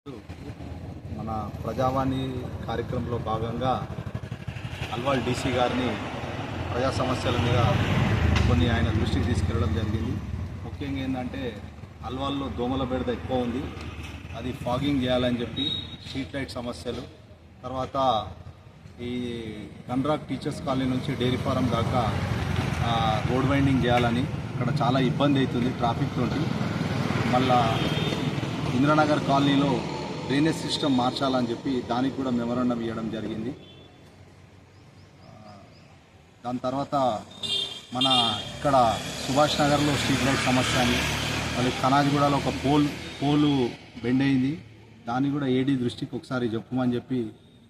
మన ప్రజావాణి కార్యక్రమంలో భాగంగా అల్వాల్ డీసీ గారిని ప్రజా సమస్యల మీద కొన్ని ఆయన దృష్టికి తీసుకెళ్ళడం జరిగింది. ముఖ్యంగా ఏంటంటే అల్వాల్లో దోమల బెడద ఎక్కువ ఉంది, అది ఫాగింగ్ చేయాలని చెప్పి, స్ట్రీట్ లైట్ సమస్యలు, తర్వాత ఈ గండ్రాక్ టీచర్స్ కాలనీ నుంచి డైరీ ఫారం దాకా రోడ్ వైండింగ్ చేయాలని, అక్కడ చాలా ఇబ్బంది అవుతుంది ట్రాఫిక్ తోటి. మళ్ళా ఇంద్రానగర్ కాలనీలో డ్రైనేజ్ సిస్టమ్ మార్చాలని చెప్పి దానికి కూడా మెమరాండం ఇవ్వడం జరిగింది. దాని తర్వాత మన ఇక్కడ సుభాష్ నగర్లో స్ట్రీట్ లైట్ సమస్య అని, మళ్ళీ కనాజిగూడలో ఒక పోలు బెండ్ అయింది, దాన్ని కూడా ఏడీ దృష్టికి ఒకసారి చెప్పమని చెప్పి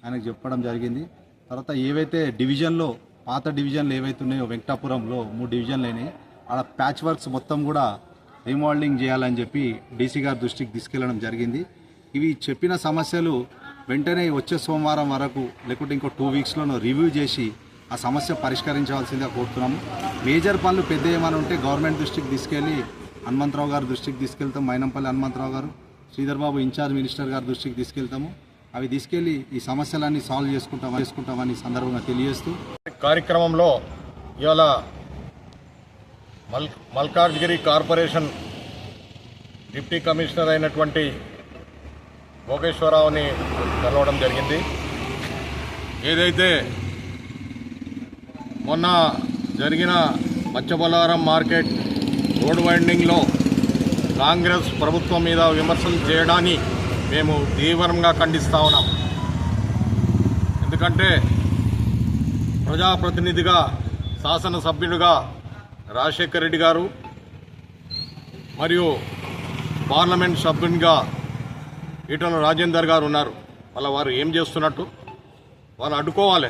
ఆయనకు చెప్పడం జరిగింది. తర్వాత ఏవైతే డివిజన్లో పాత డివిజన్లు ఏవైతే ఉన్నాయో వెంకటాపురంలో 3 డివిజన్లు అయినాయి, ఆడ ప్యాచ్ వర్క్స్ మొత్తం కూడా రీమోడలింగ్ చేయాలని చెప్పి డీసీ గారి దృష్టికి తీసుకెళ్లడం జరిగింది. ఇవి చెప్పిన సమస్యలు వెంటనే వచ్చే సోమవారం వరకు లేకుంటే ఇంకో 2 వీక్స్లోనూ రివ్యూ చేసి ఆ సమస్య పరిష్కరించవలసిందిగా కోరుతున్నాము. మేజర్ పనులు పెద్ద ఏమైనా ఉంటే గవర్నమెంట్ దృష్టికి తీసుకెళ్ళి హనుమంతరావు గారి దృష్టికి తీసుకెళ్తాం, మైనంపల్లి హనుమంతరావు గారు, శ్రీధర్ బాబు ఇన్ఛార్జ్ మినిస్టర్ గారి దృష్టికి తీసుకెళ్తాము. అవి తీసుకెళ్ళి ఈ సమస్యలన్నీ సాల్వ్ చేసుకుంటామని సందర్భంగా తెలియజేస్తూ కార్యక్రమంలో ఇవాళ మల్కాజ్గిరి కార్పొరేషన్ డిప్యూటీ కమిషనర్ అయినటువంటి భోగేశ్వరరావుని కలవడం జరిగింది. ఏదైతే మొన్న జరిగిన మత్స్యబొలారం మార్కెట్ రోడ్ వైండింగ్లో కాంగ్రెస్ ప్రభుత్వం మీద విమర్శలు చేయడాన్ని మేము తీవ్రంగా ఖండిస్తూ ఉన్నాం. ఎందుకంటే ప్రజాప్రతినిధిగా, శాసనసభ్యుడిగా రాజశేఖర్ రెడ్డి గారు మరియు పార్లమెంట్ సభ్యునిగా ఈటల రాజేందర్ గారు ఉన్నారు. వారు ఏం చేస్తున్నట్టు వాళ్ళు అడ్డుకోవాలి.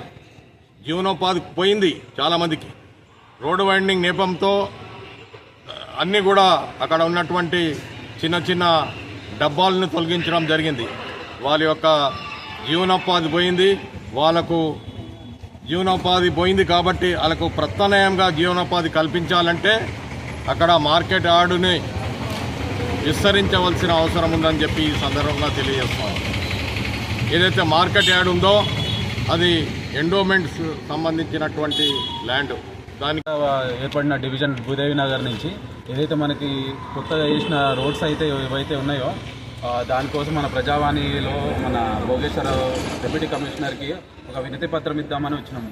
జీవనోపాధి పోయింది చాలామందికి. రోడ్డు వైండింగ్ నేపంతో అన్నీ కూడా అక్కడ ఉన్నటువంటి చిన్న చిన్న డబ్బాలను తొలగించడం జరిగింది. వాళ్ళ యొక్క జీవనోపాధి పోయింది. వాళ్ళకు జీవనోపాధి పోయింది కాబట్టి వాళ్ళకు ప్రత్యామ్నాయంగా జీవనోపాధి కల్పించాలంటే అక్కడ మార్కెట్ యార్డుని విస్తరించవలసిన అవసరం ఉందని చెప్పి ఈ సందర్భంగా తెలియజేస్తాం. ఏదైతే మార్కెట్ యార్డ్ ఉందో అది ఎండోమెంట్స్ సంబంధించినటువంటి ల్యాండ్. దానికి ఏర్పడిన డివిజన్ భూదేవి నగర్ నుంచి ఏదైతే మనకి కొత్తగా వేసిన రోడ్స్ అయితే ఏవైతే ఉన్నాయో దానికోసం మన ప్రజావాణిలో మన భోగేశ్వరరావు డిప్యూటీ కమిషనర్కి ఒక వినతి పత్రం ఇద్దామని వచ్చినాము.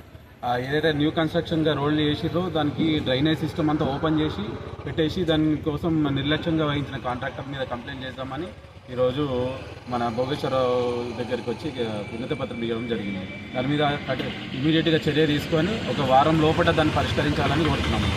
ఏదైతే న్యూ కన్స్ట్రక్షన్గా రోడ్లు వేసిర్రో దానికి డ్రైనేజ్ సిస్టమ్ అంతా ఓపెన్ చేసి పెట్టేసి దానికోసం నిర్లక్ష్యంగా వహించిన కాంట్రాక్టర్ మీద కంప్లైంట్ చేద్దామని ఈరోజు మన భోగేశ్వరరావు దగ్గరికి వచ్చి వినతి పత్రం ఇవ్వడం జరిగింది. దాని మీద ఇమీడియట్గా చర్య తీసుకొని ఒక వారం లోపల దాన్ని పరిష్కరించాలని కోరుతున్నాము.